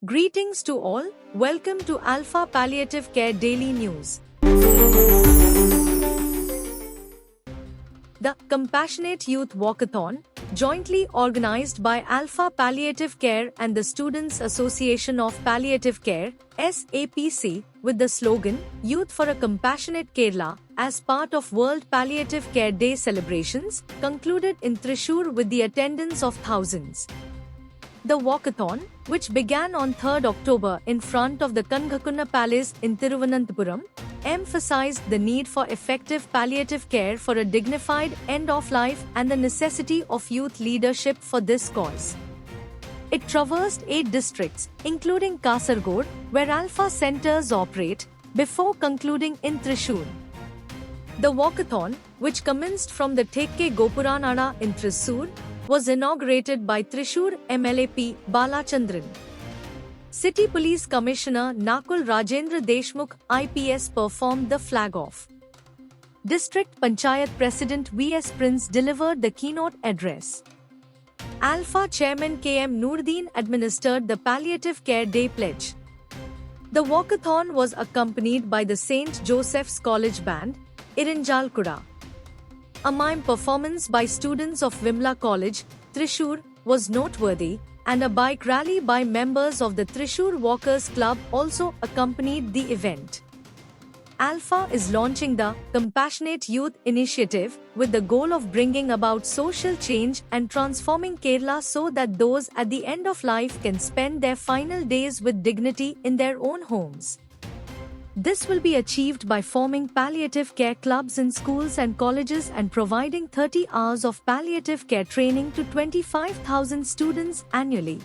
Greetings to all, welcome to Alpha Palliative Care Daily News. The Compassionate Youth Walkathon, jointly organized by Alpha Palliative Care and the Students Association of Palliative Care, SAPC, with the slogan, Youth for a Compassionate Kerala, as part of World Palliative Care Day celebrations, concluded in Thrissur with the attendance of thousands. The walkathon, which began on 3rd October in front of the Kangakunna Palace in Thiruvananthapuram, emphasized the need for effective palliative care for a dignified end of life and the necessity of youth leadership for this cause. It traversed 8 districts, including Kasaragod, where Alpha centers operate, before concluding in Thrissur. The walkathon, which commenced from the Thekke Gopuranada in Thrissur, was inaugurated by Thrissur MLA P. Balachandran. City Police Commissioner Nakul Rajendra Deshmukh IPS performed the flag-off. District Panchayat President V.S. Prince delivered the keynote address. Alpha Chairman K.M. Noordin administered the Palliative Care Day pledge. The walkathon was accompanied by the St. Joseph's College Band, Irinjalkuda. A mime performance by students of Vimla College, Thrissur, was noteworthy, and a bike rally by members of the Thrissur Walkers Club also accompanied the event. Alpha is launching the Compassionate Youth Initiative with the goal of bringing about social change and transforming Kerala so that those at the end of life can spend their final days with dignity in their own homes. This will be achieved by forming palliative care clubs in schools and colleges and providing 30 hours of palliative care training to 25,000 students annually.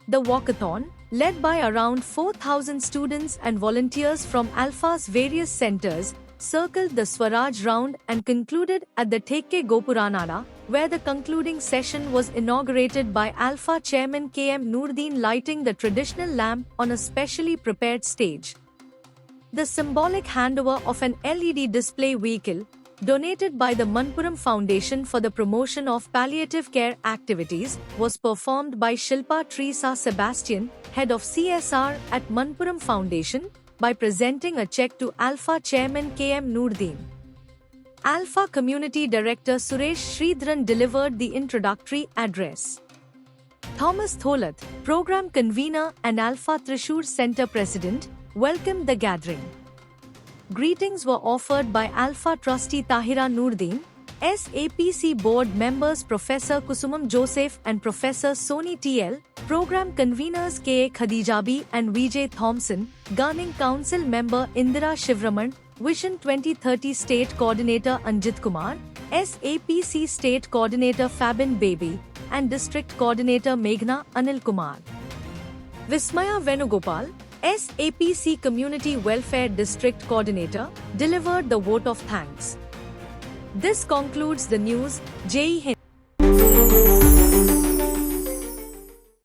The walkathon, led by around 4,000 students and volunteers from Alpha's various centers, circled the Swaraj round and concluded at the Thekke Gopuranada, where the concluding session was inaugurated by Alpha Chairman K.M. Noordin lighting the traditional lamp on a specially prepared stage. The symbolic handover of an LED display vehicle, donated by the Manpuram Foundation for the promotion of palliative care activities, was performed by Shilpa Teresa Sebastian, head of CSR at Manpuram Foundation, by presenting a check to Alpha Chairman K.M. Noordin. Alpha Community Director Suresh Sridharan delivered the introductory address. Thomas Tholath, Program Convener and Alpha Thrissur Center President, welcomed the gathering. Greetings were offered by Alpha Trustee Tahira Noordin, SAPC Board members Professor Kusumam Joseph and Professor Soni TL, Program Conveners K.A. Khadijabi and Vijay Thompson, Governing Council Member Indira Shivraman, Vision 2030 State Coordinator Anjit Kumar, SAPC State Coordinator Fabin Baby, and District Coordinator Meghna Anil Kumar. Vismaya Venugopal, SAPC Community Welfare District Coordinator, delivered the vote of thanks. This concludes the news. Jai Hind.